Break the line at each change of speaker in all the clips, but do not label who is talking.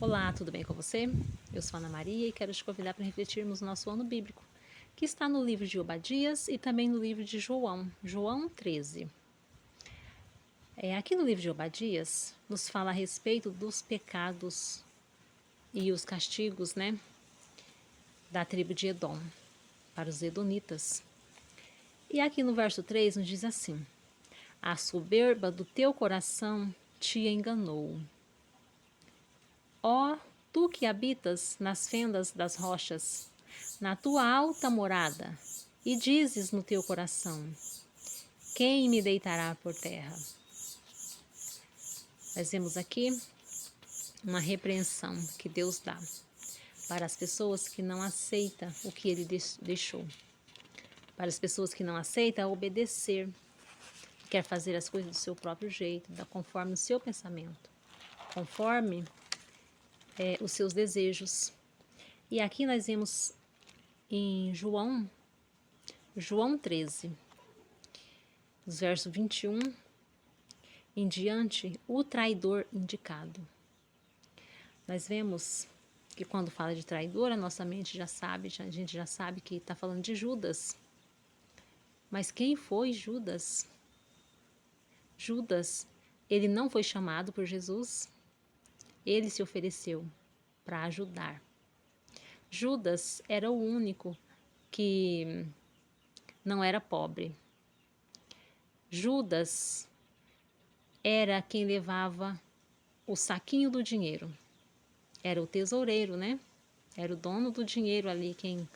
Olá, tudo bem com você? Eu sou Ana Maria e quero te convidar para refletirmos no nosso ano bíblico, que está no livro de Obadias e também no livro de João, João 13. Aqui no livro de Obadias, nos fala a respeito dos pecados e os castigos, da tribo de Edom, para os edonitas. E aqui no verso 3 nos diz assim: a soberba do teu coração te enganou. Ó, tu que habitas nas fendas das rochas, na tua alta morada, e dizes no teu coração: quem me deitará por terra? Nós vemos aqui uma repreensão que Deus dá para as pessoas que não aceitam o que Ele deixou, para as pessoas que não aceitam obedecer, quer fazer as coisas do seu próprio jeito, conforme o seu pensamento, conforme os seus desejos. E aqui nós vemos em João 13, dos versos 21 em diante, o traidor indicado. Nós vemos que quando fala de traidor, a nossa mente já sabe, a gente já sabe que está falando de Judas. Mas quem foi Judas? Judas, ele não foi chamado por Jesus, ele se ofereceu para ajudar. Judas era o único que não era pobre. Judas era quem levava o saquinho do dinheiro. Era o tesoureiro, Era o dono do dinheiro ali, quem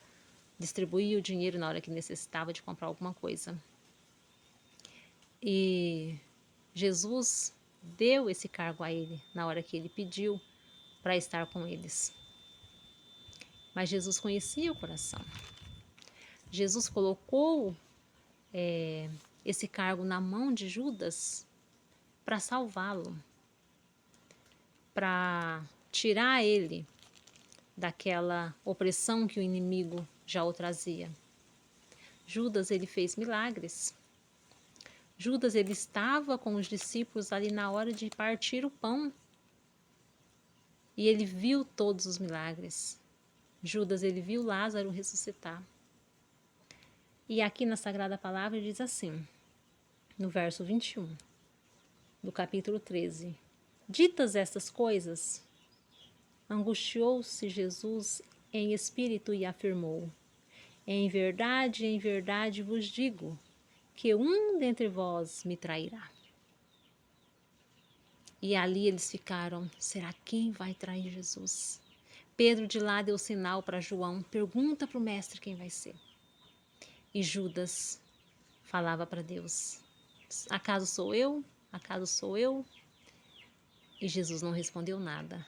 distribuía o dinheiro na hora que necessitava de comprar alguma coisa. E Jesus deu esse cargo a ele na hora que ele pediu para estar com eles. Mas Jesus conhecia o coração. Jesus colocou esse cargo na mão de Judas para salvá-lo, para tirar ele daquela opressão que o inimigo já o trazia. Judas, ele fez milagres. Judas, ele estava com os discípulos ali na hora de partir o pão. E ele viu todos os milagres. Judas, ele viu Lázaro ressuscitar. E aqui na Sagrada Palavra diz assim, no verso 21, do capítulo 13. Ditas estas coisas, angustiou-se Jesus em espírito e afirmou: em verdade vos digo, que um dentre vós me trairá. E ali eles ficaram: será quem vai trair Jesus? Pedro de lá deu sinal para João: pergunta para o mestre quem vai ser. E Judas falava para Deus: acaso sou eu? Acaso sou eu? E Jesus não respondeu nada.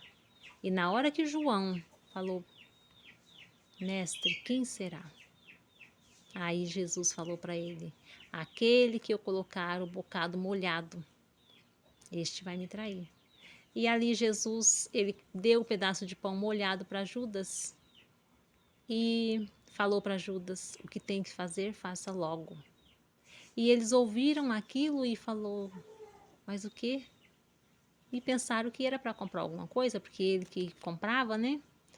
E na hora que João falou: mestre, quem será? Aí Jesus falou para ele: aquele que eu colocar o bocado molhado, este vai me trair. E ali Jesus, ele deu o pedaço de pão molhado para Judas e falou para Judas: o que tem que fazer, faça logo. E eles ouviram aquilo e falou: mas o quê? E pensaram que era para comprar alguma coisa, porque ele que comprava,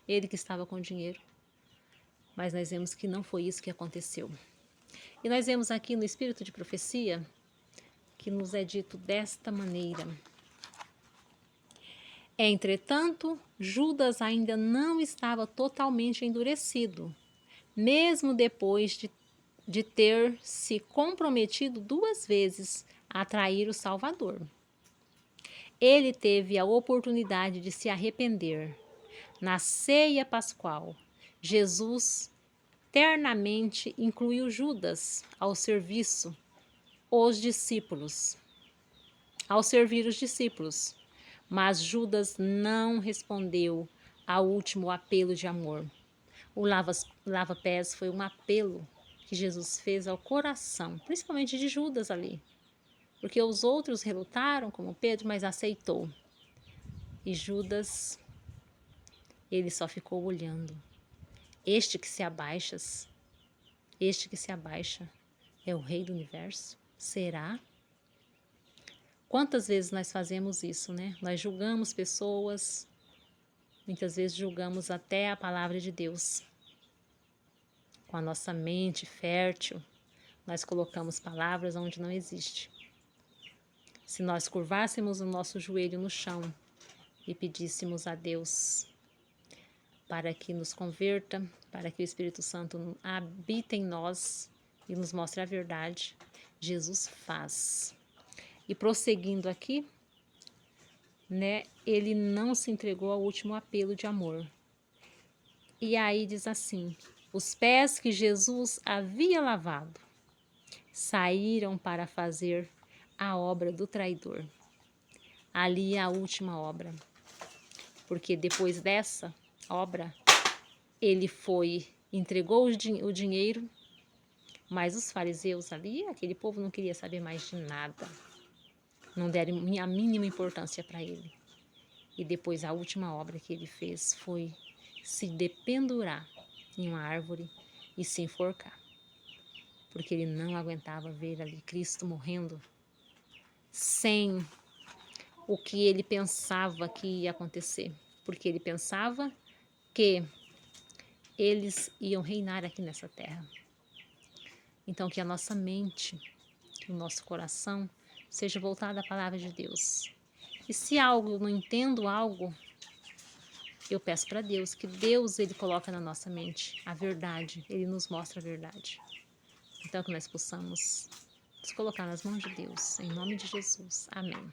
Ele que estava com o dinheiro. Mas nós vemos que não foi isso que aconteceu. E nós vemos aqui no Espírito de Profecia que nos é dito desta maneira: entretanto, Judas ainda não estava totalmente endurecido, mesmo depois de ter se comprometido 2 vezes a trair o Salvador. Ele teve a oportunidade de se arrepender. Na ceia pascual, Jesus ternamente incluiu Judas ao servir os discípulos. Mas Judas não respondeu ao último apelo de amor. O lava-pés foi um apelo que Jesus fez ao coração, principalmente de Judas ali. Porque os outros relutaram, como Pedro, mas aceitou. E Judas, ele só ficou olhando. Este que se abaixa é o Rei do Universo? Será? Quantas vezes nós fazemos isso, Nós julgamos pessoas Muitas vezes julgamos até a palavra de Deus. Com a nossa mente fértil, nós colocamos palavras onde não existe. Se nós curvássemos o nosso joelho no chão e pedíssemos a Deus para que nos converta, para que o Espírito Santo habite em nós e nos mostre a verdade, Jesus faz. E prosseguindo aqui, né, ele não se entregou ao último apelo de amor. E aí diz assim: os pés que Jesus havia lavado saíram para fazer a obra do traidor. Ali é a última obra. Porque depois dessa obra, ele entregou o dinheiro, mas os fariseus ali, aquele povo não queria saber mais de nada. Não deram a mínima importância para ele. E depois a última obra que ele fez foi se dependurar em uma árvore e se enforcar. Porque ele não aguentava ver ali Cristo morrendo sem o que ele pensava que ia acontecer. Porque ele pensava que eles iam reinar aqui nessa terra. Então que a nossa mente, que o nosso coração seja voltado à palavra de Deus. E se eu não entendo algo, eu peço para Deus, que Deus ele coloca na nossa mente a verdade, ele nos mostra a verdade. Então que nós possamos nos colocar nas mãos de Deus, em nome de Jesus. Amém.